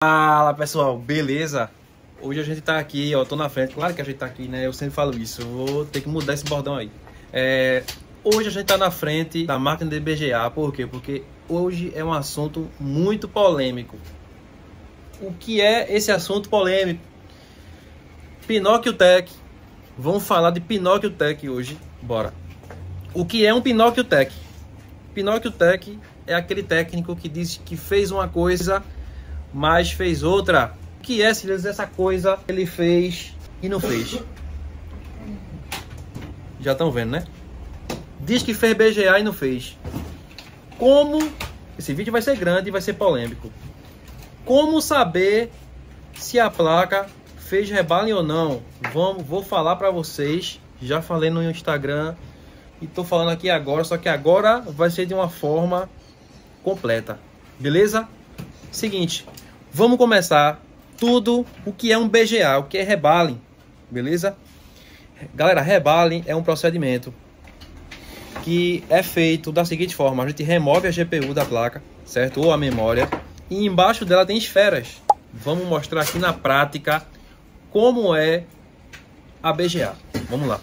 Fala pessoal, beleza? Hoje a gente tá aqui, ó, tô na frente, claro que a gente tá aqui, né? Eu sempre falo isso, eu vou ter que mudar esse bordão aí. Hoje a gente tá na frente da máquina de BGA, por quê? Porque hoje é um assunto muito polêmico. O que é esse assunto polêmico? Pinóquio Tech. Vamos falar de Pinóquio Tech hoje, bora. O que é um Pinóquio Tech? Pinóquio Tech é aquele técnico que diz que fez uma coisa, mas fez outra. O que é, se essa coisa ele fez e não fez? Já estão vendo, né? Diz que fez BGA e não fez. Como? Esse vídeo vai ser grande e vai ser polêmico. Como saber se a placa fez rebalem ou não? Vou falar para vocês. Já falei no Instagram e tô falando aqui agora, só que agora vai ser de uma forma completa. Beleza? Seguinte, vamos começar tudo o que é um BGA, o que é rebalem, beleza? Galera, rebalem é um procedimento que é feito da seguinte forma: a gente remove a GPU da placa, certo? Ou a memória, e embaixo dela tem esferas. Vamos mostrar aqui na prática como é a BGA. Vamos lá.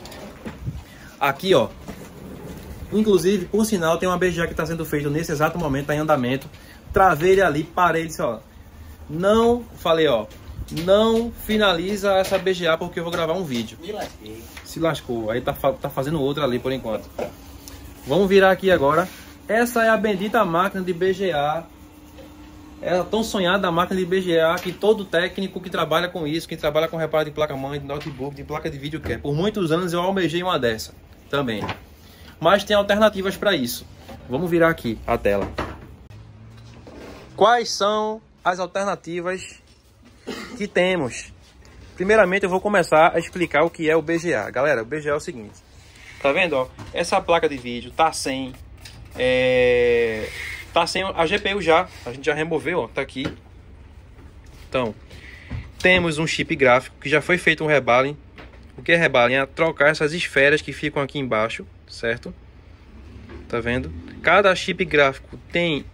Aqui, ó. Inclusive, por sinal, tem uma BGA que está sendo feita nesse exato momento, está em andamento. Travei ele ali, parei e disse, ó, não, falei, ó, não finaliza essa BGA porque eu vou gravar um vídeo. Me lasquei. Se lascou, aí tá fazendo outra ali por enquanto. Vamos virar aqui agora. Essa é a bendita máquina de BGA. É a tão sonhada máquina de BGA que todo técnico que trabalha com isso, que trabalha com reparo de placa-mãe, de notebook, de placa de vídeo quer. Por muitos anos eu almejei uma dessa também. Mas tem alternativas para isso. Vamos virar aqui a tela. Quais são as alternativas que temos? Primeiramente eu vou começar a explicar o que é o BGA. Galera, o BGA é o seguinte. Tá vendo, ó? Essa placa de vídeo tá sem a GPU já. A gente já removeu, ó, tá aqui. Então, temos um chip gráfico que já foi feito um rebalem. O que é rebalem? É trocar essas esferas que ficam aqui embaixo, certo? Tá vendo? Cada chip gráfico tem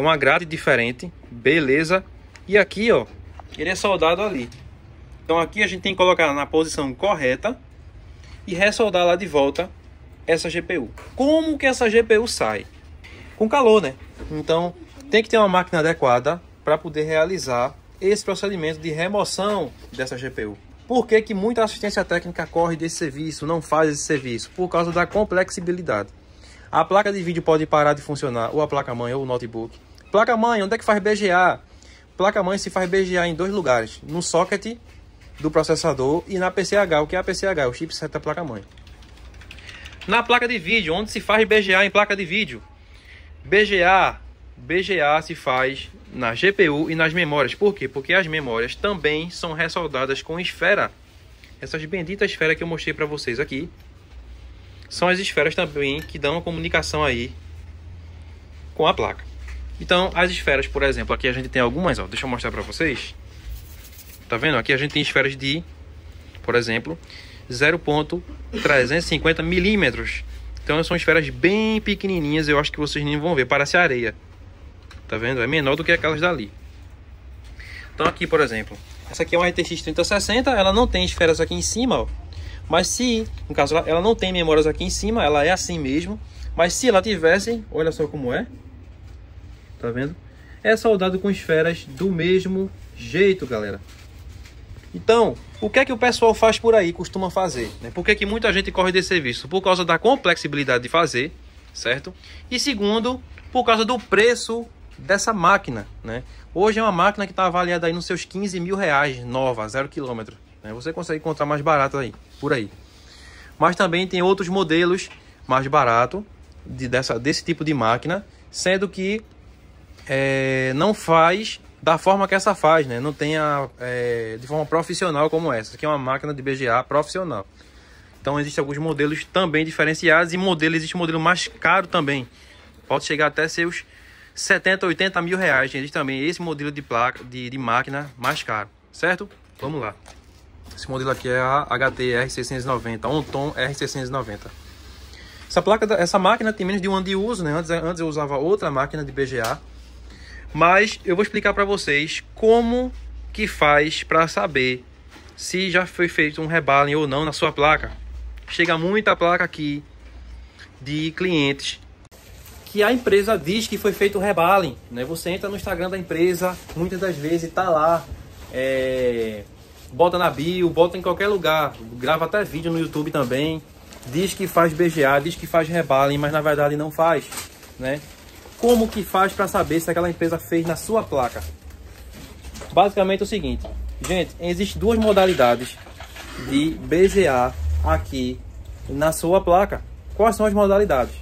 uma grade diferente, beleza? E aqui, ó, ele é soldado ali. Então aqui a gente tem que colocar na posição correta e ressoldar lá de volta essa GPU. Como que essa GPU sai? Com calor, né? Então tem que ter uma máquina adequada para poder realizar esse procedimento de remoção dessa GPU. Por que que muita assistência técnica corre desse serviço, não faz esse serviço? Por causa da complexibilidade. A placa de vídeo pode parar de funcionar, ou a placa-mãe ou o notebook. Placa-mãe, onde é que faz BGA? Placa-mãe se faz BGA em dois lugares. No socket do processador e na PCH. O que é a PCH? O chipset da placa-mãe. Na placa de vídeo, onde se faz BGA em placa de vídeo? BGA se faz na GPU e nas memórias. Por quê? Porque as memórias também são ressoldadas com esfera. Essas benditas esferas que eu mostrei para vocês aqui são as esferas também que dão a comunicação aí com a placa. Então, as esferas, por exemplo, aqui a gente tem algumas, ó, deixa eu mostrar para vocês. Tá vendo? Aqui a gente tem esferas de, por exemplo, 0,350 milímetros. Então, são esferas bem pequenininhas, eu acho que vocês nem vão ver, parece areia. Tá vendo? É menor do que aquelas dali. Então aqui, por exemplo, essa aqui é uma RTX 3060, ela não tem esferas aqui em cima, ó. Mas se, no caso, ela não tem memórias aqui em cima, ela é assim mesmo. Mas se ela tivesse, olha só como é. Tá vendo? É soldado com esferas do mesmo jeito, galera. Então, o que é que o pessoal faz por aí, costuma fazer, né? Por que que muita gente corre desse serviço? Por causa da complexibilidade de fazer, certo? E segundo, por causa do preço dessa máquina, né? Hoje é uma máquina que está avaliada aí nos seus 15 mil reais, nova, 0 km, né? Você consegue encontrar mais barato aí, por aí. Mas também tem outros modelos mais baratos desse tipo de máquina, sendo que não faz da forma que essa faz, né? Não tem de forma profissional como essa. Aqui é uma máquina de BGA profissional. Então existem alguns modelos também diferenciados e existe um modelo mais caro também. Pode chegar até seus 70, 80 mil reais. Existe também esse modelo de placa de máquina mais caro, certo? Vamos lá. Esse modelo aqui é a HT R690, Onton R690. Essa máquina tem menos de um ano de uso, né? Antes eu usava outra máquina de BGA. Mas eu vou explicar para vocês como que faz para saber se já foi feito um rebaling ou não na sua placa. Chega muita placa aqui de clientes que a empresa diz que foi feito o rebaling, né? Você entra no Instagram da empresa, muitas das vezes tá lá, bota na bio, bota em qualquer lugar, grava até vídeo no YouTube também, diz que faz BGA, diz que faz rebaling, mas na verdade não faz, né? Como que faz para saber se aquela empresa fez na sua placa? Basicamente é o seguinte, gente, existem duas modalidades de BGA aqui na sua placa. Quais são as modalidades?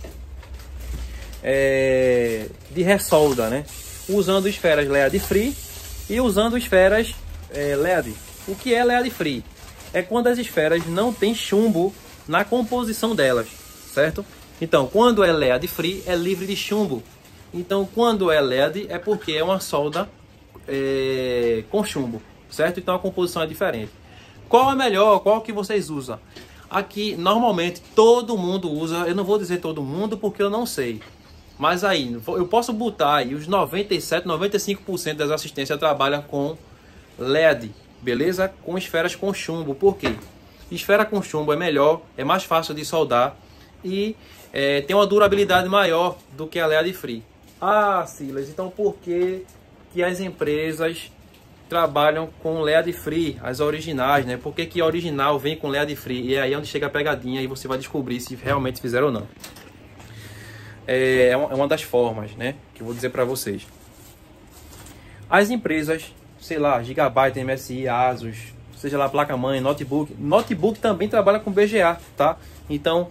De ressolda, né? Usando esferas LED free e usando esferas LED. O que é LED free? É quando as esferas não tem chumbo na composição delas, certo? Então, quando é LED free, é livre de chumbo. Então, quando é LED, é porque é uma solda com chumbo, certo? Então, a composição é diferente. Qual é melhor? Qual que vocês usam? Aqui, normalmente, todo mundo usa. Eu não vou dizer todo mundo, porque eu não sei. Mas aí, eu posso botar aí os 97, 95% das assistências trabalham com LED, beleza? Com esferas com chumbo. Por quê? Esfera com chumbo é melhor, é mais fácil de soldar e tem uma durabilidade maior do que a LED free. Ah, Silas, então por que as empresas trabalham com LED free, as originais, né? Por que a original vem com LED free? E aí é onde chega a pegadinha e você vai descobrir se realmente fizeram ou não. É uma das formas, né, que eu vou dizer para vocês. As empresas, sei lá, Gigabyte, MSI, Asus, seja lá placa-mãe, notebook também trabalha com BGA, tá? Então,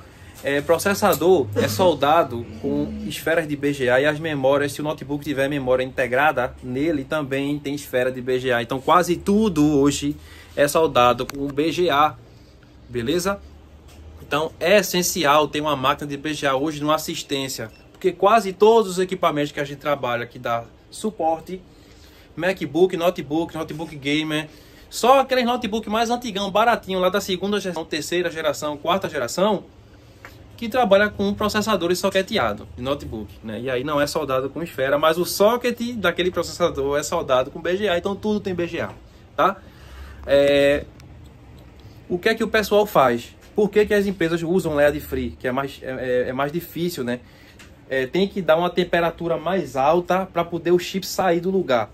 processador é soldado com esferas de BGA e as memórias, se o notebook tiver memória integrada nele, também tem esfera de BGA. Então, quase tudo hoje é soldado com BGA, beleza? Então é essencial ter uma máquina de BGA hoje numa assistência, porque quase todos os equipamentos que a gente trabalha que dá suporte, MacBook, notebook gamer, só aqueles notebook mais antigão, baratinho, lá da segunda geração, terceira geração, quarta geração, que trabalha com processadores soqueteado de notebook, né? E aí não é soldado com esfera, mas o socket daquele processador é soldado com BGA, então tudo tem BGA, tá? O que é que o pessoal faz? Por que as empresas usam LED free, que é mais difícil, né? Tem que dar uma temperatura mais alta para poder o chip sair do lugar.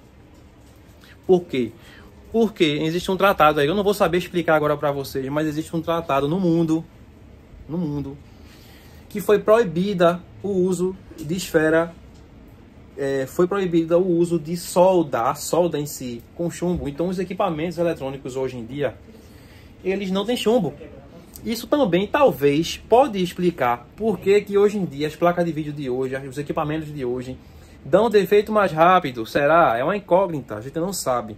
Por quê? Porque existe um tratado aí, eu não vou saber explicar agora para vocês, mas existe um tratado no mundo, que foi proibida o uso de esfera, foi proibida o uso de solda, a solda em si, com chumbo. Então os equipamentos eletrônicos hoje em dia, eles não têm chumbo. Isso também, talvez, pode explicar por que hoje em dia as placas de vídeo de hoje, os equipamentos de hoje, dão defeito mais rápido. Será? É uma incógnita, a gente não sabe.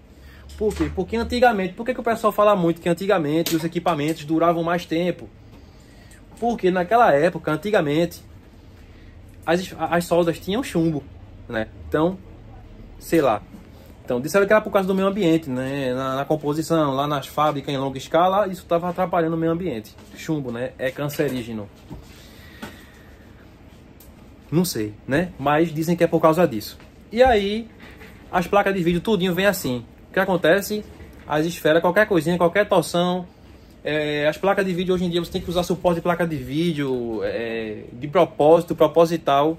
Por quê? Porque antigamente, por que o pessoal fala muito que antigamente os equipamentos duravam mais tempo? Porque naquela época, antigamente, as soldas tinham chumbo, né? Então, sei lá. Então, disseram que era por causa do meio ambiente, né? Na composição, lá nas fábricas em longa escala, isso estava atrapalhando o meio ambiente. Chumbo, né? É cancerígeno. Não sei, né? Mas dizem que é por causa disso. E aí, as placas de vídeo, tudinho vem assim. O que acontece? As esferas, qualquer coisinha, qualquer torção. As placas de vídeo, hoje em dia, você tem que usar suporte de placa de vídeo de propósito, proposital,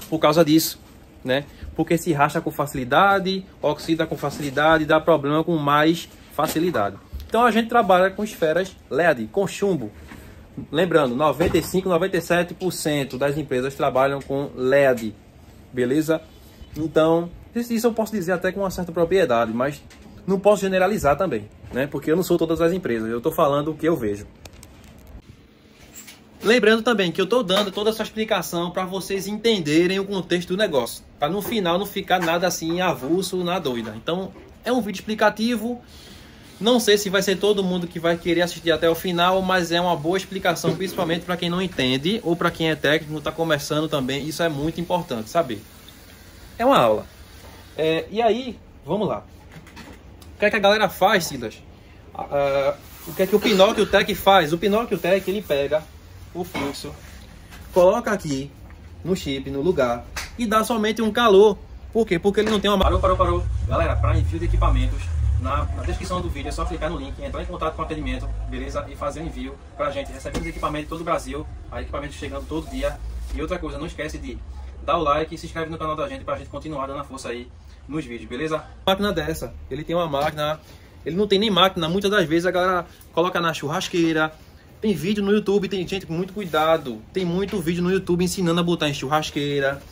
por causa disso, né? Porque se racha com facilidade, oxida com facilidade, dá problema com mais facilidade. Então a gente trabalha com esferas LED, com chumbo. Lembrando, 95, 97% das empresas trabalham com LED, beleza? Então, isso eu posso dizer até com uma certa propriedade, mas não posso generalizar também, né? Porque eu não sou todas as empresas, eu estou falando o que eu vejo. Lembrando também que eu estou dando toda essa explicação para vocês entenderem o contexto do negócio, para no final não ficar nada assim avulso, na doida. Então, é um vídeo explicativo. Não sei se vai ser todo mundo que vai querer assistir até o final, mas é uma boa explicação, principalmente para quem não entende ou para quem é técnico, está começando também. Isso é muito importante saber. É uma aula. E aí, vamos lá. O que é que a galera faz, Silas? O que é que o Pinóquio Tech faz? O Pinóquio Tech, ele pega o fluxo, coloca aqui no chip, no lugar, e dá somente um calor Por quê? Porque ele não tem uma... Parou. Galera, para envio de equipamentos, na descrição do vídeo é só clicar no link, entrar em contato com o atendimento, beleza? E fazer o envio pra gente. Recebemos equipamento de todo o Brasil, aí equipamento chegando todo dia. E outra coisa, não esquece de dar o like e se inscreve no canal da gente pra gente continuar dando a força aí nos vídeos, beleza? Máquina dessa, ele tem uma máquina, ele não tem nem máquina, muitas das vezes a galera coloca na churrasqueira. Tem vídeo no YouTube, tem gente com muito cuidado, tem muito vídeo no YouTube ensinando a botar em churrasqueira,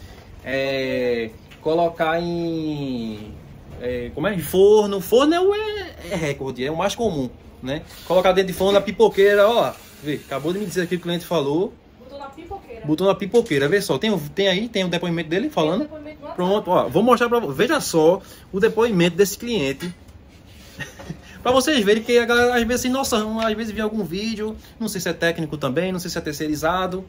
colocar em... como é? Forno. Forno é recorde, é o mais comum, né? Colocar dentro de forno na pipoqueira, ó. Vê, acabou de me dizer aqui o cliente falou. Botou na pipoqueira. Botou na pipoqueira, vê só. Tem o depoimento dele falando. Depoimento pronto, ó. Vou mostrar pra vocês. Veja só o depoimento desse cliente. Pra vocês verem que a galera às vezes sem noção, às vezes vê algum vídeo, não sei se é técnico também, não sei se é terceirizado.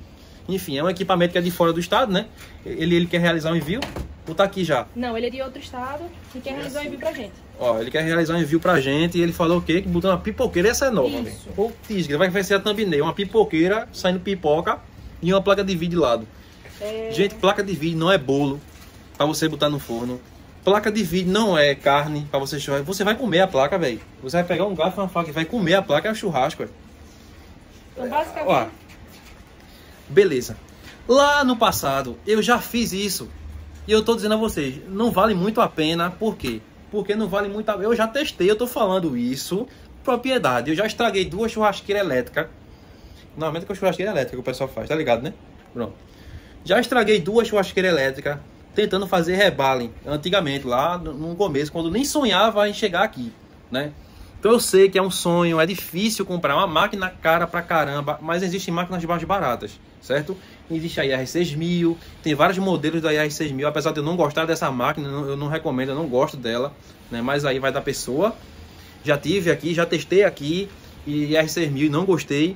Enfim, é um equipamento que é de fora do estado, né? Ele quer realizar um envio. Ou tá aqui já? Não, ele é de outro estado e quer realizar um envio pra gente. Ó, ele quer realizar um envio pra gente e ele falou o quê? Que botou uma pipoqueira, essa é nova, velho. Pô, vai ser a thumbnail, uma pipoqueira saindo pipoca e uma placa de vídeo de lado. Gente, placa de vídeo não é bolo pra você botar no forno. Placa de vídeo não é carne pra você churrascar. Você vai comer a placa, velho. Você vai pegar um garfo e uma faca e vai comer a placa, é o churrasco, velho. Então, basicamente... Ó, beleza. Lá no passado, eu já fiz isso. E eu tô dizendo a vocês, não vale muito a pena. Por quê? Porque não vale muito a pena. Eu já testei, eu tô falando isso. Propriedade. Eu já estraguei 2 churrasqueiras elétricas. Normalmente com churrasqueira elétrica que o pessoal faz, tá ligado, né? Pronto. Já estraguei 2 churrasqueiras elétricas tentando fazer rebale. Antigamente, lá no começo, quando nem sonhava em chegar aqui, né? Então eu sei que é um sonho, é difícil comprar uma máquina cara pra caramba, mas existem máquinas mais baratas, certo? Existe a IR6000, tem vários modelos da IR6000, apesar de eu não gostar dessa máquina, eu não recomendo, eu não gosto dela, né? Mas aí vai da pessoa. Já tive aqui, já testei aqui, e IR6000 e não gostei.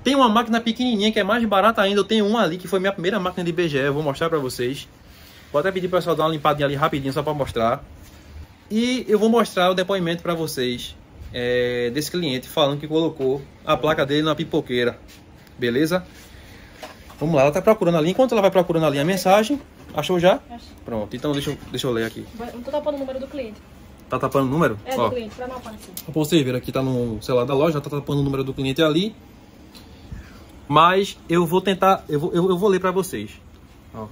Tem uma máquina pequenininha que é mais barata ainda, eu tenho uma ali que foi minha primeira máquina de BGE, eu vou mostrar pra vocês. Vou até pedir pro pessoal dar uma limpadinha ali rapidinho, só pra mostrar. E eu vou mostrar o depoimento pra vocês. Desse cliente falando que colocou a placa dele na pipoqueira, beleza? Vamos lá, ela tá procurando ali. Enquanto ela vai procurando ali a mensagem, achou já? Acho. Pronto, então deixa eu ler aqui. Eu tô tapando o número do cliente. Tá tapando o número? É, do cliente, pra não aparecer. Pra vocês verem, aqui tá no celular da loja, tá tapando o número do cliente ali. Mas eu vou tentar, eu vou ler pra vocês. Ó.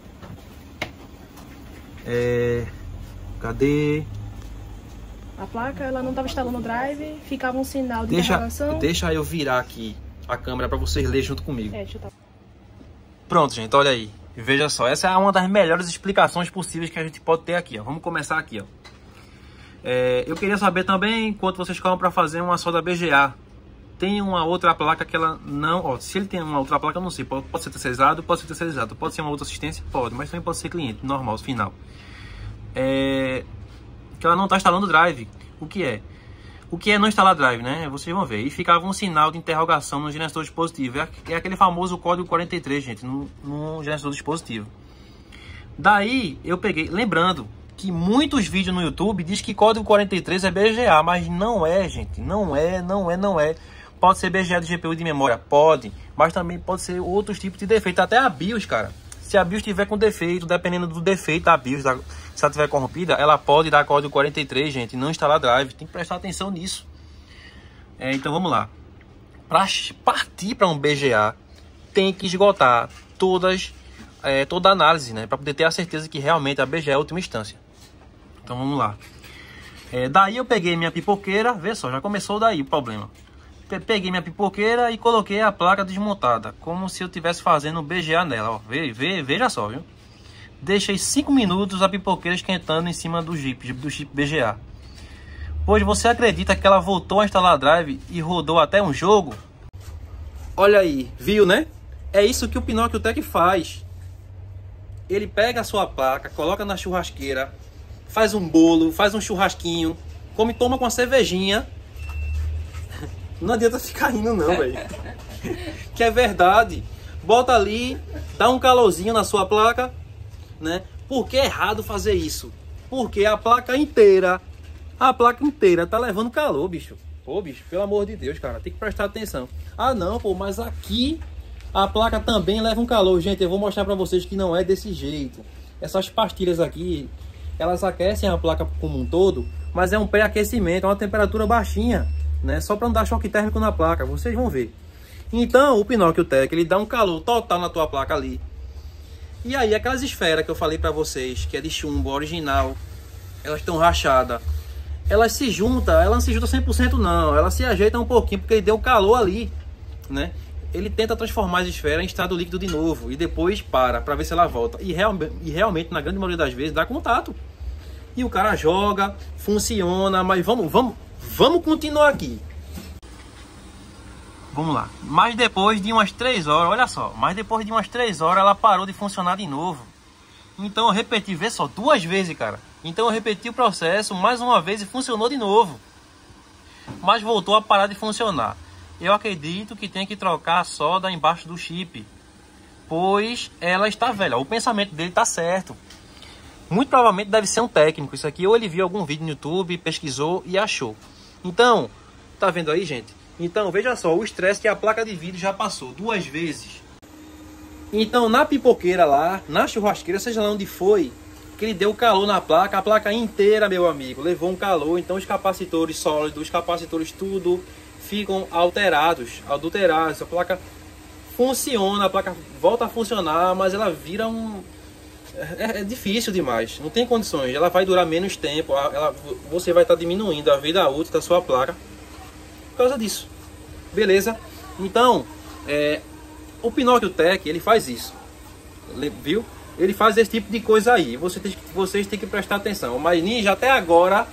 Cadê? A placa, ela não estava instalando o drive, ficava um sinal de interrogação. Deixa eu virar aqui a câmera para vocês lerem junto comigo. Deixa eu tá. Pronto, gente, olha aí. Veja só, essa é uma das melhores explicações possíveis que a gente pode ter aqui, ó. Vamos começar aqui, ó. Eu queria saber também quanto vocês cobram para fazer uma solda BGA. Tem uma outra placa que ela não... Ó, se ele tem uma outra placa, eu não sei. Pode ser terceirizado, pode ser terceirizado. Pode ser uma outra assistência? Pode, mas também pode ser cliente, normal, final. Que ela não está instalando o drive. O que é? O que é não instalar drive, né? Vocês vão ver. E ficava um sinal de interrogação no gerenciador de dispositivo. É aquele famoso código 43, gente, no gerenciador de dispositivo. Daí eu peguei, lembrando que muitos vídeos no YouTube diz que código 43 é BGA, mas não é, gente. Não é. Pode ser BGA de GPU de memória? Pode. Mas também pode ser outros tipos de defeito. Até a BIOS, cara. Se a BIOS estiver com defeito, dependendo do defeito da BIOS, se ela estiver corrompida, ela pode dar código 43, gente, e não instalar drive. Tem que prestar atenção nisso. Então vamos lá. Para partir para um BGA, tem que esgotar toda a análise, né? Para poder ter a certeza que realmente a BGA é a última instância. Então vamos lá. Daí eu peguei minha pipoqueira, vê só, já começou daí o problema. Peguei minha pipoqueira e coloquei a placa desmontada, como se eu estivesse fazendo um BGA nela, ó. Veja só, viu? Deixei 5 minutos a pipoqueira esquentando em cima do chip BGA. Pois você acredita que ela voltou a instalar drive e rodou até um jogo? Olha aí, viu, né? É isso que o Pinóquio Tech faz. Ele pega a sua placa, coloca na churrasqueira, faz um bolo, faz um churrasquinho, come, toma com uma cervejinha. Não adianta ficar rindo não, velho. Que é verdade. Bota ali, dá um calorzinho na sua placa, né? Por que é errado fazer isso? Porque a placa inteira tá levando calor, bicho. Pô, bicho, pelo amor de Deus, cara, tem que prestar atenção. Ah, não, pô, mas aqui a placa também leva um calor. Gente, eu vou mostrar pra vocês que não é desse jeito. Essas pastilhas aqui, elas aquecem a placa como um todo, mas é um pré-aquecimento, é uma temperatura baixinha, né? Só para não dar choque térmico na placa, vocês vão ver. Então, o Pinóquio Tech, ele dá um calor total na tua placa ali. E aí, aquelas esferas que eu falei para vocês, que é de chumbo, original, elas estão rachadas. Elas se juntam, ela não se junta 100% não, ela se ajeita um pouquinho, porque ele deu calor ali, né? Ele tenta transformar as esferas em estado líquido de novo, e depois para ver se ela volta. E realmente, na grande maioria das vezes, dá contato. E o cara joga, funciona, mas vamos continuar aqui. Vamos lá. Mas depois de umas 3 horas, olha só, mas depois de umas 3 horas ela parou de funcionar de novo. Então eu repeti, vê só, 2 vezes, cara. Então eu repeti o processo mais uma vez e funcionou de novo. Mas voltou a parar de funcionar. Eu acredito que tem que trocar a solda embaixo do chip, pois ela está velha. O pensamento dele está certo. Muito provavelmente deve ser um técnico isso aqui, ou ele viu algum vídeo no YouTube, pesquisou e achou. Então, tá vendo aí, gente? Então, veja só, o estresse que a placa de vídeo já passou 2 vezes. Então, na pipoqueira lá, na churrasqueira, seja lá onde foi, que ele deu calor na placa, a placa inteira, meu amigo, levou um calor. Então, os capacitores sólidos, os capacitores tudo ficam alterados, adulterados. A placa funciona, a placa volta a funcionar, mas ela vira um... É difícil demais, não tem condições. Ela vai durar menos tempo, você vai estar diminuindo a vida útil da sua placa por causa disso, beleza? Então, o Pinóquio Tech, ele faz isso, viu? Ele faz esse tipo de coisa aí, vocês têm que prestar atenção. Mas Ninja, até agora,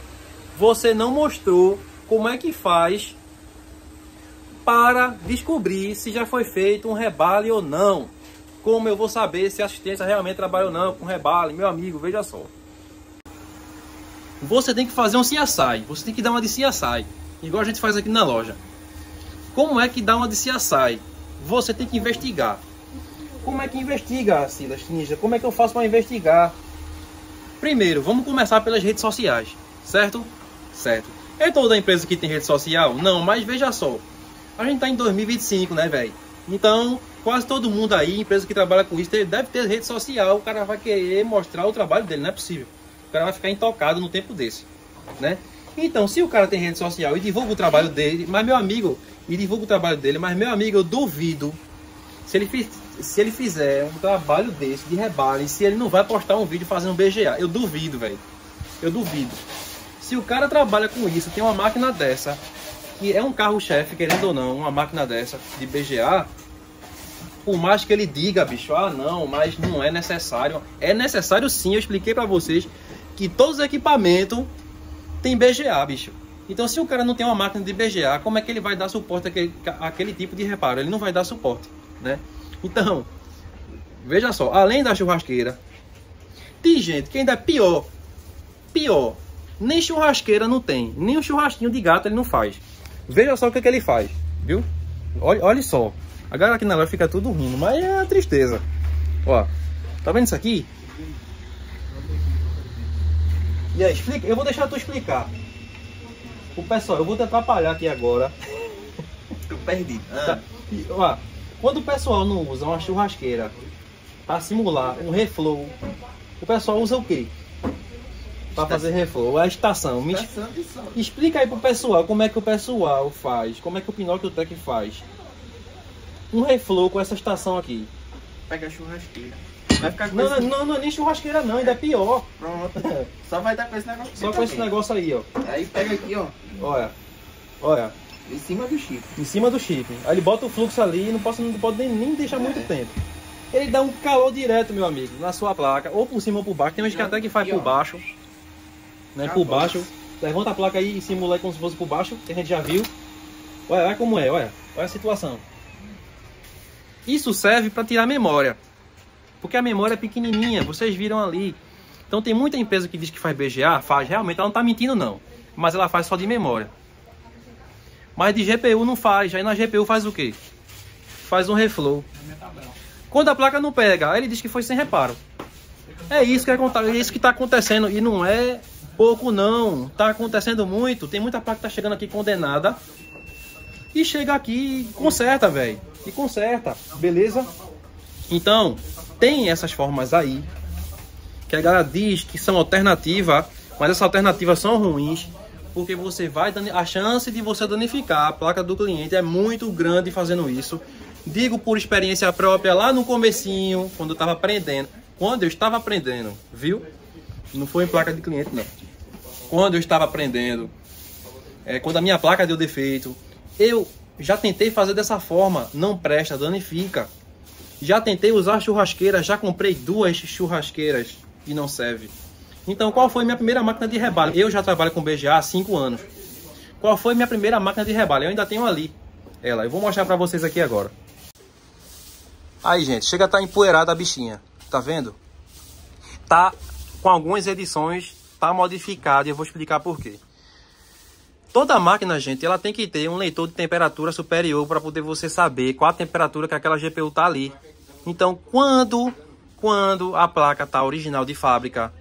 você não mostrou como é que faz para descobrir se já foi feito um rebale ou não. Como eu vou saber se a assistência realmente trabalha ou não com rebale? Meu amigo, veja só. Você tem que fazer um CSI, você tem que dar uma de CSI, igual a gente faz aqui na loja. Como é que dá uma de CSI? Você tem que investigar. Como é que investiga, Silas Ninja? Como é que eu faço para investigar? Primeiro, vamos começar pelas redes sociais, certo? Certo. É toda empresa que tem rede social? Não, mas veja só. A gente tá em 2025, né, velho? Então, quase todo mundo aí, empresa que trabalha com isso, deve ter rede social. O cara vai querer mostrar o trabalho dele, não é possível. O cara vai ficar intocado no tempo desse, né? Então, se o cara tem rede social e divulga o trabalho dele, mas meu amigo, eu duvido, se ele fizer um trabalho desse de rebale, se ele não vai postar um vídeo fazendo um BGA. Eu duvido, velho. Eu duvido. Se o cara trabalha com isso, tem uma máquina dessa, que é um carro-chefe, querendo ou não, uma máquina dessa de BGA, por mais que ele diga, bicho, ah não, mas não é necessário. É necessário sim, eu expliquei pra vocês que todos os equipamentos tem BGA, bicho. Então se o cara não tem uma máquina de BGA, como é que ele vai dar suporte àquele tipo de reparo? Ele não vai dar suporte, né? Então, veja só, além da churrasqueira, tem gente que ainda é pior, nem churrasqueira não tem, nem um churrasquinho de gato ele não faz. Veja só o que ele faz, viu? Olha só, a galera aqui na loja fica tudo rindo, mas é uma tristeza. Ó, tá vendo isso aqui? E aí, explica, eu vou deixar tu explicar. O pessoal, eu vou te atrapalhar aqui agora. Eu perdi. Tá. Ó, quando o pessoal não usa uma churrasqueira para simular um reflow, o pessoal usa o quê? Para fazer reflow, a estação. Explica aí pro pessoal como é que o pessoal faz, como é que o Pinóquio Tech faz um reflow com essa estação aqui. Pega a churrasqueira. Vai ficar com não é nem churrasqueira não, ainda é pior. Pronto. Só vai estar com esse negócio. Só com esse negócio aí, ó. Aí pega aqui, ó. Olha. Em cima do chip. Em cima do chip. Aí ele bota o fluxo ali e não pode nem deixar muito tempo. Ele dá um calor direto, meu amigo, na sua placa, ou por cima ou por baixo. Tem uns que até que faz por baixo, né? Por baixo. Levanta a placa aí e simula aí como se fosse por baixo, que a gente já viu. Olha como é, olha a situação. Isso serve para tirar a memória, porque a memória é pequenininha, vocês viram ali. Então tem muita empresa que diz que faz BGA, faz, realmente ela não está mentindo não, mas ela faz só de memória. Mas de GPU não faz, aí na GPU faz o quê? Faz um reflow. Quando a placa não pega, aí ele diz que foi sem reparo. É isso que está acontecendo, e não é pouco não, está acontecendo muito. Tem muita placa que está chegando aqui condenada, e chega aqui e conserta, velho. E conserta, beleza? Então, tem essas formas aí que a galera diz que são alternativas, mas essas alternativas são ruins, porque você vai dando a chance de você danificar a placa do cliente é muito grande fazendo isso. Digo por experiência própria lá no comecinho, quando eu estava aprendendo, viu? Não foi em placa de cliente, não. Quando eu estava aprendendo, quando a minha placa deu defeito, eu já tentei fazer dessa forma, não presta, danifica. Já tentei usar churrasqueira, já comprei 2 churrasqueiras e não serve. Então, qual foi minha primeira máquina de rebalo? Eu já trabalho com BGA há 5 anos. Qual foi minha primeira máquina de rebalo? Eu ainda tenho ali ela. Eu vou mostrar para vocês aqui agora. Aí, gente, chega a estar empoeirada a bichinha. Tá vendo? Tá com algumas edições, tá modificada e eu vou explicar por quê. Toda máquina, gente, ela tem que ter um leitor de temperatura superior para poder você saber qual a temperatura que aquela GPU tá ali. Então, quando a placa tá original de fábrica,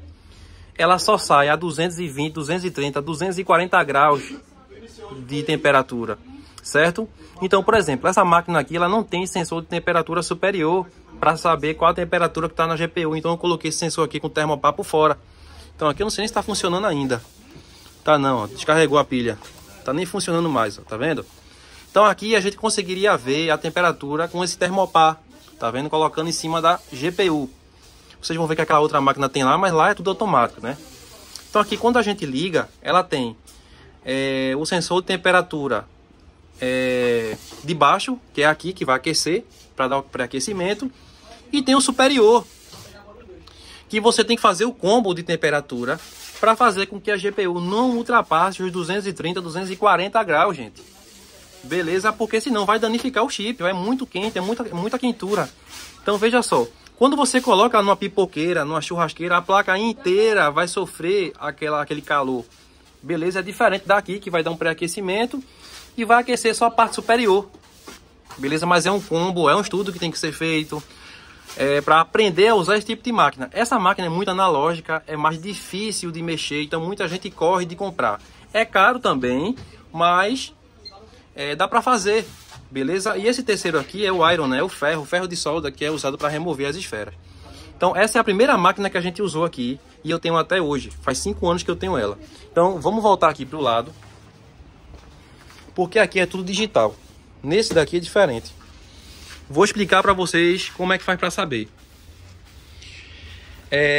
ela só sai a 220, 230, 240 graus de temperatura, certo? Então, por exemplo, essa máquina aqui, ela não tem sensor de temperatura superior para saber qual a temperatura que está na GPU. Então, eu coloquei esse sensor aqui com o termopar por fora. Então, aqui eu não sei nem se está funcionando ainda. Tá não, ó, descarregou a pilha. Tá nem funcionando mais, ó, tá vendo? Então, aqui a gente conseguiria ver a temperatura com esse termopar, tá vendo? Colocando em cima da GPU. Vocês vão ver que aquela outra máquina tem lá, mas lá é tudo automático, né? Então, aqui quando a gente liga, ela tem o sensor de temperatura de baixo, que é aqui que vai aquecer para dar o pré-aquecimento, e tem o superior, que você tem que fazer o combo de temperatura para fazer com que a GPU não ultrapasse os 230, 240 graus, gente. Beleza? Porque senão vai danificar o chip, é muito quente, é muita quentura. Então veja só, quando você coloca numa pipoqueira, numa churrasqueira, a placa inteira vai sofrer aquele calor. Beleza? É diferente daqui, que vai dar um pré-aquecimento e vai aquecer só a parte superior. Beleza? Mas é um combo, é um estudo que tem que ser feito para aprender a usar esse tipo de máquina. Essa máquina é muito analógica, é mais difícil de mexer, então muita gente corre de comprar. É caro também, mas dá para fazer, beleza? E esse terceiro aqui é o iron, né? O ferro de solda, que é usado para remover as esferas. Então essa é a primeira máquina que a gente usou aqui e eu tenho até hoje. Faz 5 anos que eu tenho ela. Então vamos voltar aqui para o lado, porque aqui é tudo digital. Nesse daqui é diferente. Vou explicar para vocês como é que faz para saber.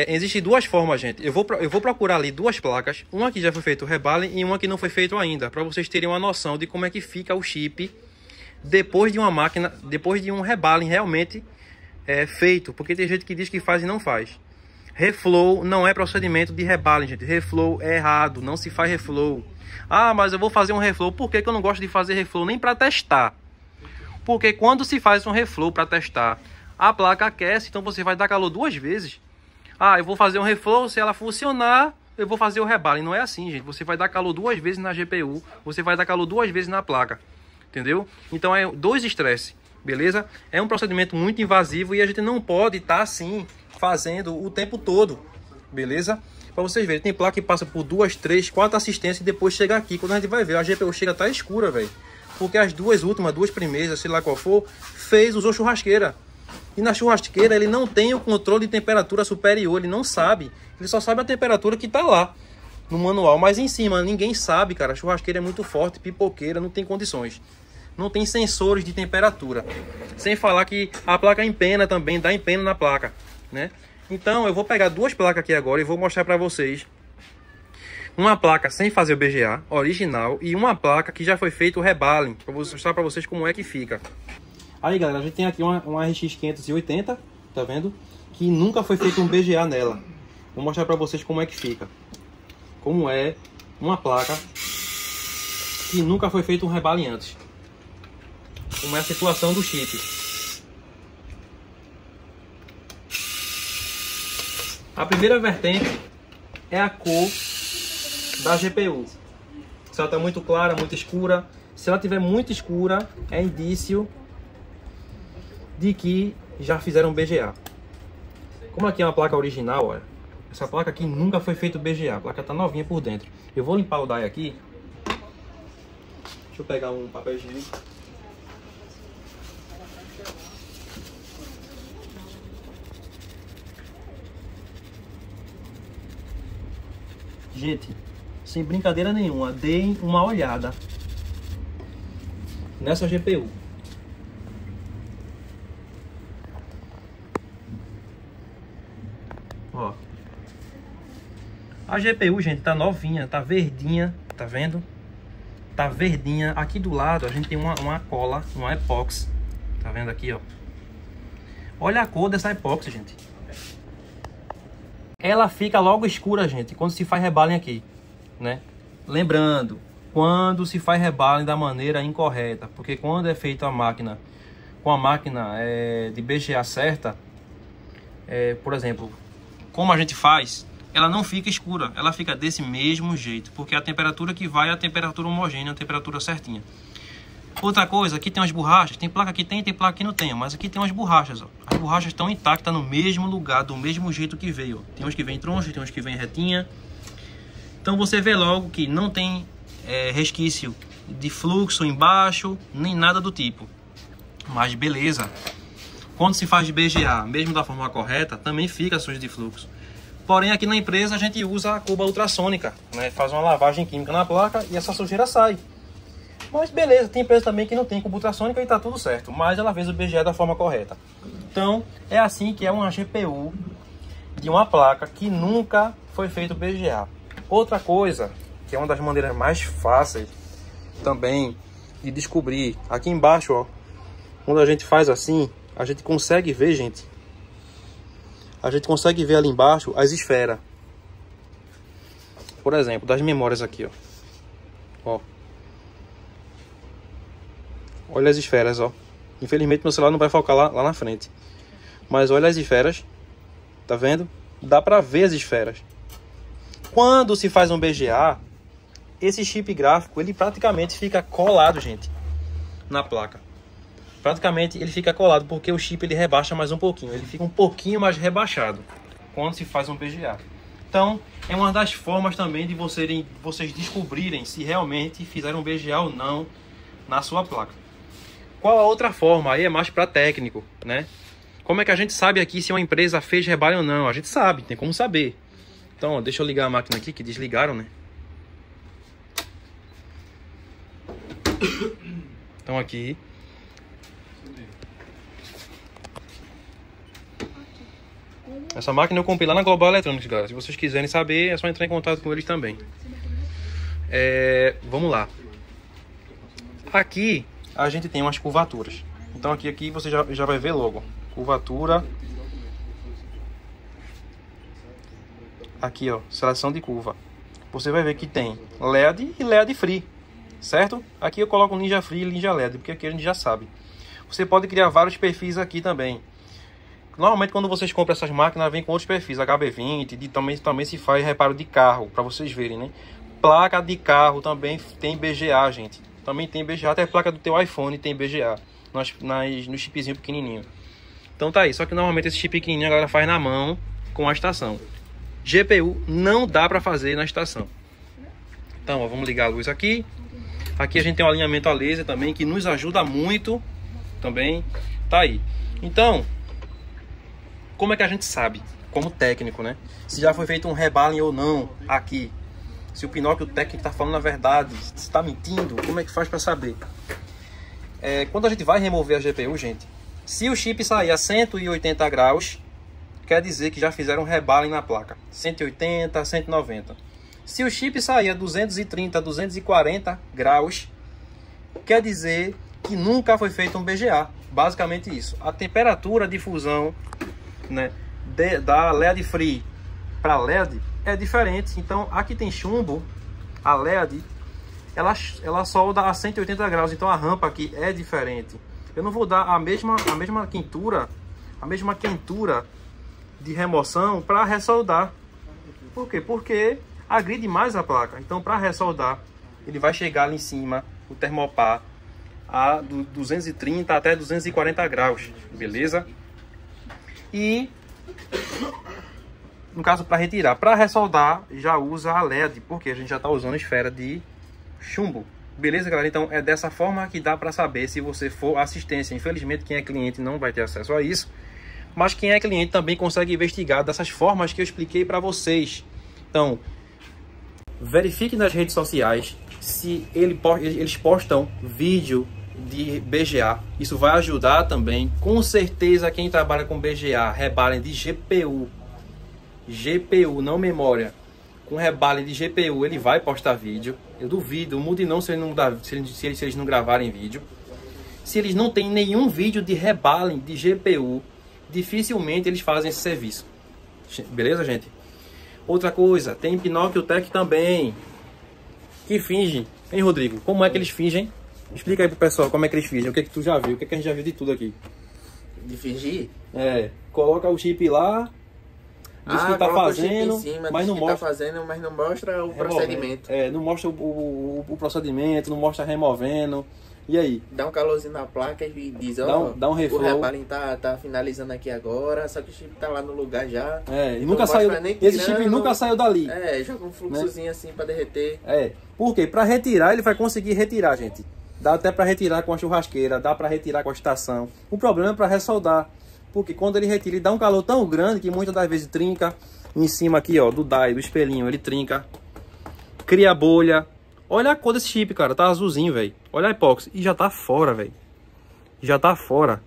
Existem 2 formas, gente. Eu vou procurar ali 2 placas. Uma que já foi feito o rebalem e uma que não foi feito ainda, para vocês terem uma noção de como é que fica o chip depois de uma máquina, depois de um rebalem realmente feito. Porque tem gente que diz que faz e não faz. Reflow não é procedimento de rebalem, gente. Reflow é errado, não se faz reflow. Ah, mas eu vou fazer um reflow. Por que eu não gosto de fazer reflow nem para testar? Porque quando se faz um reflow para testar, a placa aquece, então você vai dar calor 2 vezes. Ah, eu vou fazer um reflow, se ela funcionar, eu vou fazer o rebalem. Não é assim, gente. Você vai dar calor 2 vezes na GPU, você vai dar calor 2 vezes na placa. Entendeu? Então é 2 estresses, beleza? É um procedimento muito invasivo e a gente não pode estar assim, fazendo o tempo todo, beleza? Para vocês verem, tem placa que passa por 2, 3, 4 assistências e depois chega aqui. Quando a gente vai ver, a GPU chega a estar escura, velho. Porque as 2 últimas, 2 primeiras, sei lá qual for, usou churrasqueira. E na churrasqueira ele não tem o controle de temperatura superior, ele não sabe. Ele só sabe a temperatura que tá lá no manual. Mas em cima, ninguém sabe, cara. A churrasqueira é muito forte, pipoqueira, não tem condições. Não tem sensores de temperatura. Sem falar que a placa empena também, dá empeno na placa, né? Então eu vou pegar 2 placas aqui agora e vou mostrar para vocês. Uma placa sem fazer o BGA, original, e uma placa que já foi feito o rebalem, para mostrar para vocês como é que fica. Aí, galera, a gente tem aqui uma RX 580, tá vendo? Que nunca foi feito um BGA nela. Vou mostrar para vocês como é que fica. Como é uma placa que nunca foi feito um rebalem antes. Como é a situação do chip. A primeira vertente é a cor da GPU. Se ela está muito clara, muito escura. Se ela estiver muito escura, é indício de que já fizeram BGA. Como aqui é uma placa original, olha, essa placa aqui nunca foi feito BGA. A placa está novinha por dentro. Eu vou limpar o die aqui. Deixa eu pegar um papel higiênico. Gente, sem brincadeira nenhuma, deem uma olhada nessa GPU. Ó. A GPU, gente, tá novinha, tá verdinha, tá vendo? Tá verdinha. Aqui do lado a gente tem uma cola, uma epóxi. Tá vendo aqui, ó? Olha a cor dessa epóxi, gente. Ela fica logo escura, gente, quando se faz rebalem aqui, né? Lembrando, quando se faz rebalem da maneira incorreta, porque quando é feita a máquina com a máquina de BGA certa, por exemplo, como a gente faz, ela não fica escura, ela fica desse mesmo jeito, porque a temperatura que vai é a temperatura homogênea, a temperatura certinha. Outra coisa, aqui tem umas borrachas, tem placa que tem placa que não tem, mas aqui tem umas borrachas, ó. As borrachas estão intactas no mesmo lugar, do mesmo jeito que veio, ó. Tem uns que vem troncho, tem uns que vem retinha. Então você vê logo que não tem resquício de fluxo embaixo, nem nada do tipo. Mas beleza, quando se faz de BGA, mesmo da forma correta, também fica sujo de fluxo. Porém, aqui na empresa a gente usa a cuba ultrassônica, né? Faz uma lavagem química na placa e essa sujeira sai. Mas beleza, tem empresa também que não tem cuba ultrassônica e tá tudo certo. Mas ela fez o BGA da forma correta. Então, é assim que é uma GPU de uma placa que nunca foi feito BGA. Outra coisa, que é uma das maneiras mais fáceis também de descobrir. Aqui embaixo, ó, quando a gente faz assim, a gente consegue ver, gente. A gente consegue ver ali embaixo as esferas. Por exemplo, das memórias aqui, ó. Ó. Olha as esferas, ó. Infelizmente meu celular não vai focar lá na frente. Mas olha as esferas. Tá vendo? Dá pra ver as esferas. Quando se faz um BGA, esse chip gráfico, ele praticamente fica colado, gente, na placa. Praticamente ele fica colado, porque o chip ele rebaixa mais um pouquinho. Ele fica um pouquinho mais rebaixado quando se faz um BGA. Então, é uma das formas também de vocês descobrirem se realmente fizeram um BGA ou não na sua placa. Qual a outra forma? Aí é mais para técnico, né? Como é que a gente sabe aqui se uma empresa fez rebalho ou não? A gente sabe, tem como saber. Então, ó, deixa eu ligar a máquina aqui, que desligaram, né? Então aqui... Essa máquina eu comprei lá na Global Electronics, galera. Se vocês quiserem saber, é só entrar em contato com eles também. Vamos lá. Aqui a gente tem umas curvaturas. Então aqui você já vai ver logo. Curvatura. Aqui, ó, seleção de curva. Você vai ver que tem LED e LED Free, certo? Aqui eu coloco Ninja Free e Ninja LED, porque aqui a gente já sabe. Você pode criar vários perfis aqui também. Normalmente quando vocês compram essas máquinas, vem com outros perfis, HB20, também se faz reparo de carro, para vocês verem, né? Placa de carro também tem BGA, gente. Também tem BGA, até a placa do teu iPhone tem BGA, no chipzinho pequenininho. Então tá aí, só que normalmente esse chip pequenininho a galera faz na mão com a estação. GPU não dá para fazer na estação. Então, ó, vamos ligar a luz aqui. Aqui a gente tem um alinhamento a laser também, que nos ajuda muito também. Tá aí. Então, como é que a gente sabe, como técnico, né? Se já foi feito um rebalem ou não aqui. Se o Pinóquio técnico está falando a verdade, se está mentindo, como é que faz para saber? Quando a gente vai remover a GPU, gente, se o chip sair a 180 graus, quer dizer que já fizeram um rebalem na placa. 180, 190. Se o chip sair a 230, 240 graus, quer dizer que nunca foi feito um BGA. Basicamente isso. A temperatura de fusão, né, da LED Free para LED é diferente. Então aqui tem chumbo, a LED ela solda a 180 graus, então a rampa aqui é diferente. Eu não vou dar a mesma quentura de remoção para ressoldar. Por quê? Porque agride mais a placa. Então para ressoldar ele vai chegar ali em cima, o termopar, a 230 até 240 graus, beleza? E no caso, para retirar, para ressoldar, já usa a LED, porque a gente já está usando esfera de chumbo. Beleza, galera? Então é dessa forma que dá para saber se você for assistência. Infelizmente, quem é cliente não vai ter acesso a isso, mas quem é cliente também consegue investigar dessas formas que eu expliquei para vocês. Então, verifique nas redes sociais se eles postam vídeo de BGA. Isso vai ajudar também. Com certeza quem trabalha com BGA, rebalem de GPU, não memória, com rebalem de GPU, ele vai postar vídeo. Eu duvido, mude não se eles não gravarem vídeo. Se eles não têm nenhum vídeo de rebalem de GPU, dificilmente eles fazem esse serviço. Beleza, gente? Outra coisa, tem Pinóquio Tech também, que finge, hein, Rodrigo? Como é que eles fingem? Explica aí pro pessoal como é que eles fingem, o que é que tu já viu, o que é que a gente já viu de tudo aqui. De fingir? É, coloca o chip lá, diz que tá fazendo, mas não mostra. Tá fazendo, mas não mostra o procedimento. É, não mostra o procedimento, não mostra removendo. E aí? Dá um calorzinho na placa e diz, ó, dá um reflow. o rebaling tá finalizando aqui agora, só que o chip tá lá no lugar já. É, e nunca saiu, esse chip nunca saiu dali. É, joga um fluxozinho, né? Assim pra derreter. É, por quê? Pra retirar, ele vai conseguir retirar, gente. Dá até pra retirar com a churrasqueira, dá pra retirar com a estação. O problema é pra ressoldar, porque quando ele retira, ele dá um calor tão grande que muitas das vezes trinca. Em cima aqui, ó, do die, do espelhinho, ele trinca. Cria bolha. Olha a cor desse chip, cara. Tá azulzinho, velho. Olha a epóxi. E já tá fora, velho. Já tá fora.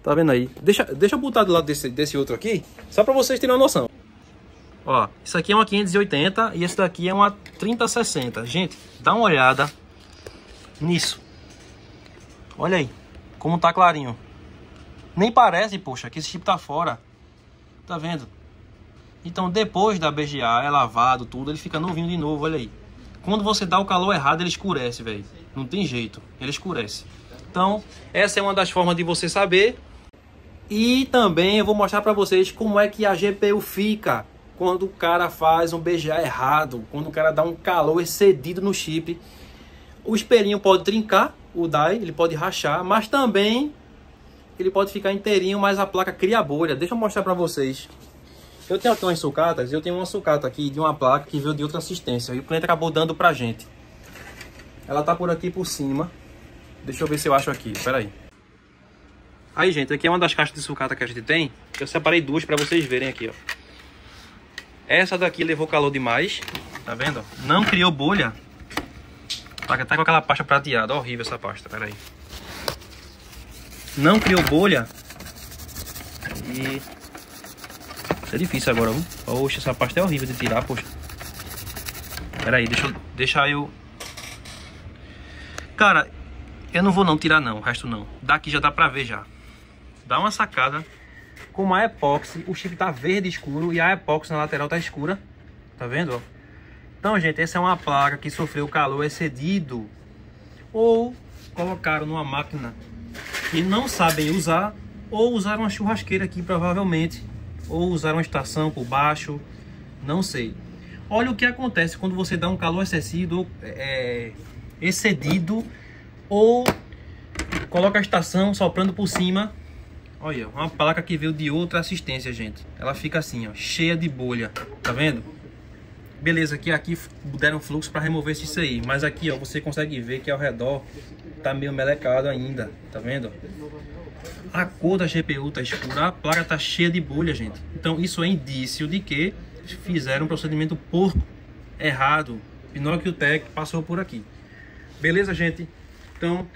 Tá vendo aí? Deixa eu botar do lado desse outro aqui. Só pra vocês terem uma noção. Ó, isso aqui é uma 580 e esse daqui é uma 3060. Gente, dá uma olhada nisso. Olha aí. Como tá clarinho. Nem parece, poxa, que esse chip tá fora. Tá vendo? Então, depois da BGA, é lavado, tudo. Ele fica novinho de novo, olha aí. Quando você dá o calor errado, ele escurece, velho. Não tem jeito, ele escurece. Então, essa é uma das formas de você saber. E também eu vou mostrar para vocês como é que a GPU fica quando o cara faz um BGA errado. Quando o cara dá um calor excedido no chip. O espelhinho pode trincar, o die, ele pode rachar. Mas também ele pode ficar inteirinho, mas a placa cria bolha. Deixa eu mostrar para vocês. Eu tenho aqui umas sucatas, eu tenho uma sucata aqui de uma placa que veio de outra assistência. E o cliente acabou dando pra gente. Ela tá por aqui por cima. Deixa eu ver se eu acho aqui, pera aí. Aí, gente, aqui é uma das caixas de sucata que a gente tem. Eu separei duas pra vocês verem aqui, ó. Essa daqui levou calor demais. Tá vendo? Não criou bolha. Tá com aquela pasta prateada, horrível essa pasta, pera aí. Não criou bolha. E... é difícil agora, viu? Poxa, essa pasta é horrível de tirar, poxa. Pera aí, deixa eu... Cara, eu não vou não tirar não, o resto não. Daqui já dá pra ver já. Dá uma sacada. Como a epóxi, o chip tá verde escuro e a epóxi na lateral tá escura. Tá vendo, ó? Então, gente, essa é uma placa que sofreu calor excedido. Ou colocaram numa máquina que não sabem usar. Ou usaram uma churrasqueira aqui, provavelmente. Ou usar uma estação por baixo, não sei. Olha o que acontece quando você dá um calor excessivo, excedido, ou coloca a estação soprando por cima. Olha, uma placa que veio de outra assistência, gente. Ela fica assim, ó, cheia de bolha, tá vendo? Beleza, que aqui deram fluxo para remover isso aí, mas aqui, ó, você consegue ver que ao redor tá meio melecado ainda, tá vendo? A cor da GPU tá escura, a placa tá cheia de bolha, gente. Então isso é indício de que fizeram um procedimento porco, errado. Pinóquio Tech passou por aqui. Beleza, gente? Então,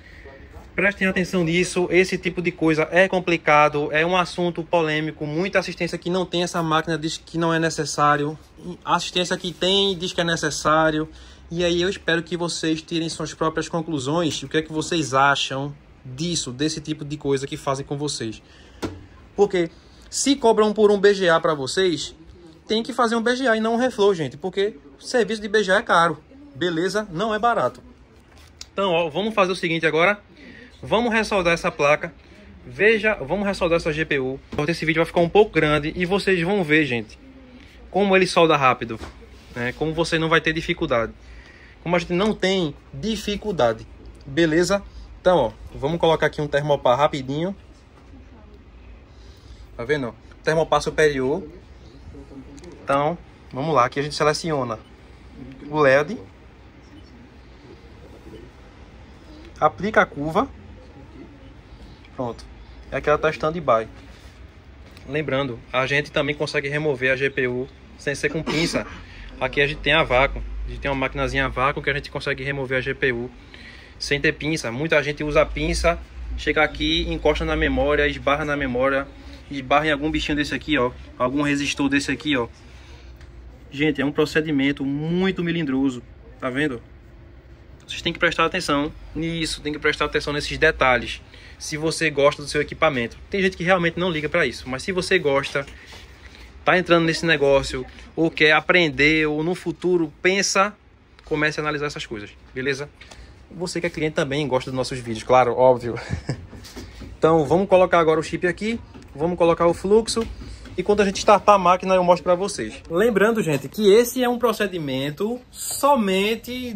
prestem atenção nisso. Esse tipo de coisa é complicado, é um assunto polêmico. Muita assistência que não tem essa máquina diz que não é necessário. A assistência que tem diz que é necessário. E aí eu espero que vocês tirem suas próprias conclusões. O que é que vocês acham disso, desse tipo de coisa que fazem com vocês? Porque se cobram por um BGA para vocês, tem que fazer um BGA e não um reflow, gente, porque o serviço de BGA é caro, beleza? Não é barato. Então, ó, vamos fazer o seguinte agora, vamos ressoldar essa placa, vamos ressoldar essa GPU. Esse vídeo vai ficar um pouco grande e vocês vão ver, gente, como ele solda rápido, né? Como você não vai ter dificuldade, como a gente não tem dificuldade, beleza? Então, ó, vamos colocar aqui um termopar rapidinho. Tá vendo? Termopar superior. Então, vamos lá. Aqui a gente seleciona o LED. Aplica a curva. Pronto. É que ela tá stand-by. Lembrando, a gente também consegue remover a GPU sem ser com pinça. Aqui a gente tem a vácuo. A gente tem uma maquinazinha a vácuo que a gente consegue remover a GPU sem ter pinça. Muita gente usa a pinça, chega aqui, encosta na memória, esbarra na memória, esbarra em algum bichinho desse aqui, ó, algum resistor desse aqui, ó. Gente, é um procedimento muito melindroso, tá vendo? Vocês têm que prestar atenção nisso, tem que prestar atenção nesses detalhes. Se você gosta do seu equipamento, tem gente que realmente não liga para isso, mas se você gosta, tá entrando nesse negócio, ou quer aprender, ou no futuro pensa, comece a analisar essas coisas, beleza? Você que é cliente também gosta dos nossos vídeos, claro, óbvio. Então vamos colocar agora o chip aqui, vamos colocar o fluxo, e quando a gente startar a máquina eu mostro para vocês. Lembrando, gente, que esse é um procedimento somente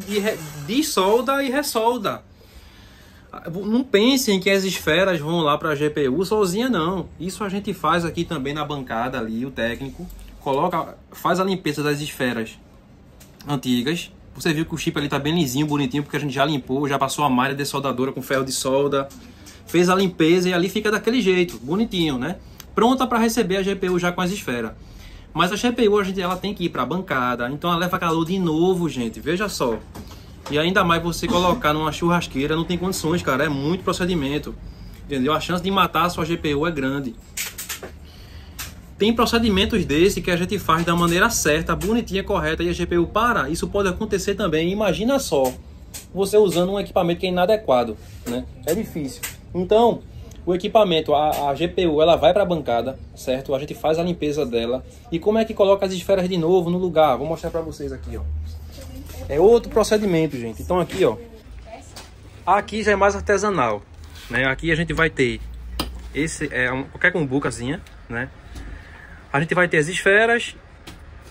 de solda e ressolda. Não pensem que as esferas vão lá para a GPU sozinha, não. Isso a gente faz aqui também na bancada ali, o técnico faz a limpeza das esferas antigas. Você viu que o chip ali tá bem lisinho, bonitinho, porque a gente já limpou, já passou a malha dessoldadora com ferro de solda, fez a limpeza e ali fica daquele jeito, bonitinho, né? Pronta para receber a GPU já com as esferas. Mas a GPU ela tem que ir para a bancada, então ela leva calor de novo, gente, veja só. E ainda mais você colocar numa churrasqueira, não tem condições, cara, é muito procedimento, entendeu? A chance de matar a sua GPU é grande. Tem procedimentos desse que a gente faz da maneira certa, bonitinha, correta, e a GPU para. Isso pode acontecer também. Imagina só, você usando um equipamento que é inadequado, né? É difícil. Então, o equipamento, a GPU, ela vai para a bancada, certo? A gente faz a limpeza dela. E como é que coloca as esferas de novo no lugar? Vou mostrar para vocês aqui, ó. É outro procedimento, gente. Então aqui, ó. Aqui já é mais artesanal, né? Aqui a gente vai ter qualquer cumbucazinha, né? A gente vai ter as esferas,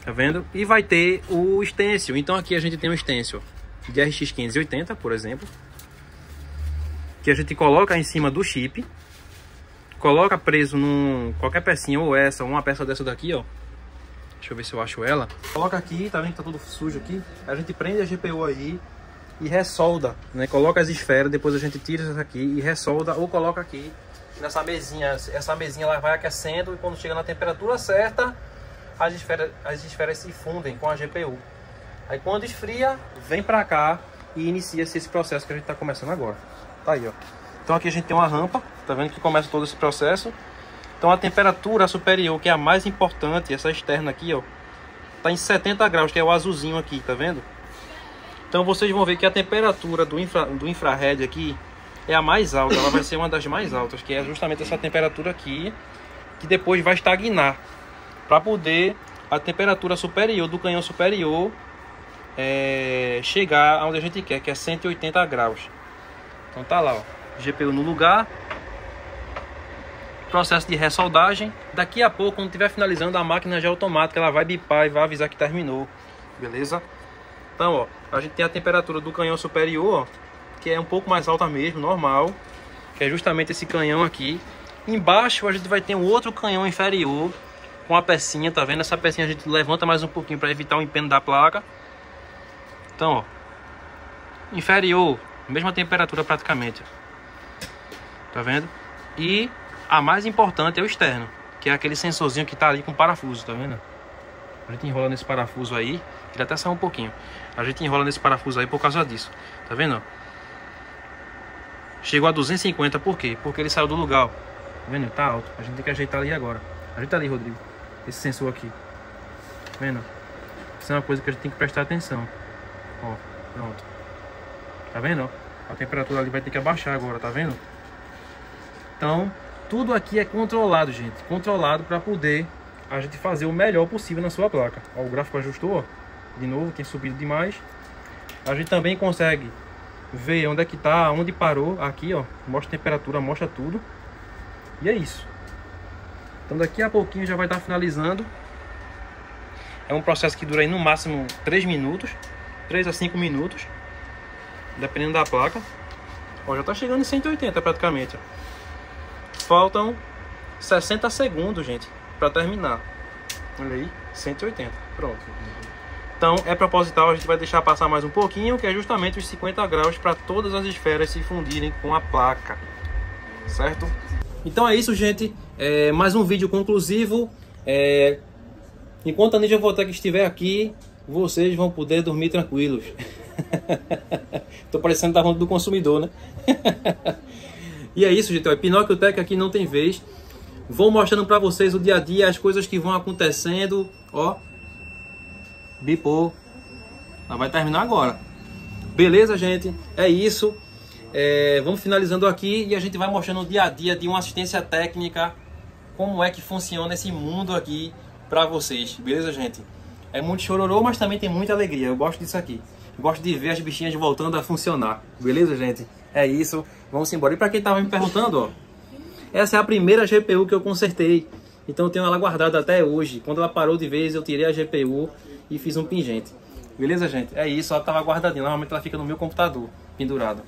tá vendo? E vai ter o stencil. Então aqui a gente tem um stencil de RX 580, por exemplo, que a gente coloca em cima do chip, coloca preso num qualquer pecinha, ou uma peça dessa daqui, ó. Deixa eu ver se eu acho ela. Coloca aqui, tá vendo que tá tudo sujo aqui? A gente prende a GPU aí e ressolda, né? Coloca as esferas, depois a gente tira isso aqui e ressolda, ou coloca aqui nessa mesinha. Essa mesinha ela vai aquecendo e quando chega na temperatura certa, as esferas se fundem com a GPU. Aí quando esfria, vem pra cá e inicia-se esse processo que a gente tá começando agora. Tá aí, ó. Então aqui a gente tem uma rampa, tá vendo que começa todo esse processo. Então a temperatura superior, que é a mais importante, essa externa aqui, ó, tá em 70 graus, que é o azulzinho aqui, tá vendo? Então vocês vão ver que a temperatura do infrared aqui é a mais alta, ela vai ser uma das mais altas, que é justamente essa temperatura aqui, que depois vai estagnar, para poder a temperatura superior do canhão superior chegar aonde a gente quer, que é 180 graus. Então tá lá, ó, GPU no lugar, processo de ressoldagem. Daqui a pouco, quando estiver finalizando, a máquina já é automática, ela vai bipar e vai avisar que terminou, beleza? Então, ó, a gente tem a temperatura do canhão superior, ó, que é um pouco mais alta mesmo, normal, que é justamente esse canhão aqui. Embaixo a gente vai ter um outro canhão inferior com a pecinha, tá vendo? Essa pecinha a gente levanta mais um pouquinho para evitar o empeno da placa. Então, ó, inferior, mesma temperatura praticamente, tá vendo? E a mais importante é o externo, que é aquele sensorzinho que tá ali com parafuso, tá vendo? A gente enrola nesse parafuso aí, ele até saiu um pouquinho. A gente enrola nesse parafuso aí por causa disso, tá vendo? Chegou a 250, por quê? Porque ele saiu do lugar, ó. Tá vendo? Tá alto, a gente tem que ajeitar ali agora. Ajeita ali, Rodrigo, esse sensor aqui, tá vendo? Isso é uma coisa que a gente tem que prestar atenção. Ó, pronto. Tá vendo? A temperatura ali vai ter que abaixar agora, tá vendo? Então, tudo aqui é controlado, gente. Controlado para poder a gente fazer o melhor possível na sua placa. Ó, o gráfico ajustou, ó. De novo, tem subido demais. A gente também consegue ver onde é que tá, onde parou. Aqui, ó, mostra a temperatura, mostra tudo. E é isso. Então daqui a pouquinho já vai estar finalizando. É um processo que dura aí no máximo 3 minutos, 3 a 5 minutos, dependendo da placa. Ó, já tá chegando em 180 praticamente, ó. Faltam 60 segundos, gente, para terminar. Olha aí, 180, pronto. Então é proposital, a gente vai deixar passar mais um pouquinho, que é justamente os 50 graus para todas as esferas se fundirem com a placa, certo? Então é isso, gente. Mais um vídeo conclusivo. Enquanto a Ninja Voltec estiver aqui, vocês vão poder dormir tranquilos. Tô parecendo da ronda do consumidor, né? E é isso, gente. Ó, Pinóquio Tech aqui não tem vez. Vou mostrando pra vocês o dia a dia, as coisas que vão acontecendo. Ó, bipou. Ela vai terminar agora. Beleza, gente? É isso. Vamos finalizando aqui e a gente vai mostrando o dia a dia de uma assistência técnica. Como é que funciona esse mundo aqui pra vocês. Beleza, gente? É muito chororô, mas também tem muita alegria. Eu gosto disso aqui. Eu gosto de ver as bichinhas voltando a funcionar. Beleza, gente? É isso. Vamos embora. E pra quem tava me perguntando, ó, essa é a primeira GPU que eu consertei. Então eu tenho ela guardada até hoje. Quando ela parou de vez, eu tirei a GPU e fiz um pingente. Beleza, gente? É isso. Ela tava guardadinha. Normalmente ela fica no meu computador, pendurada.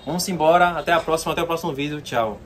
Vamos embora. Até a próxima. Até o próximo vídeo. Tchau.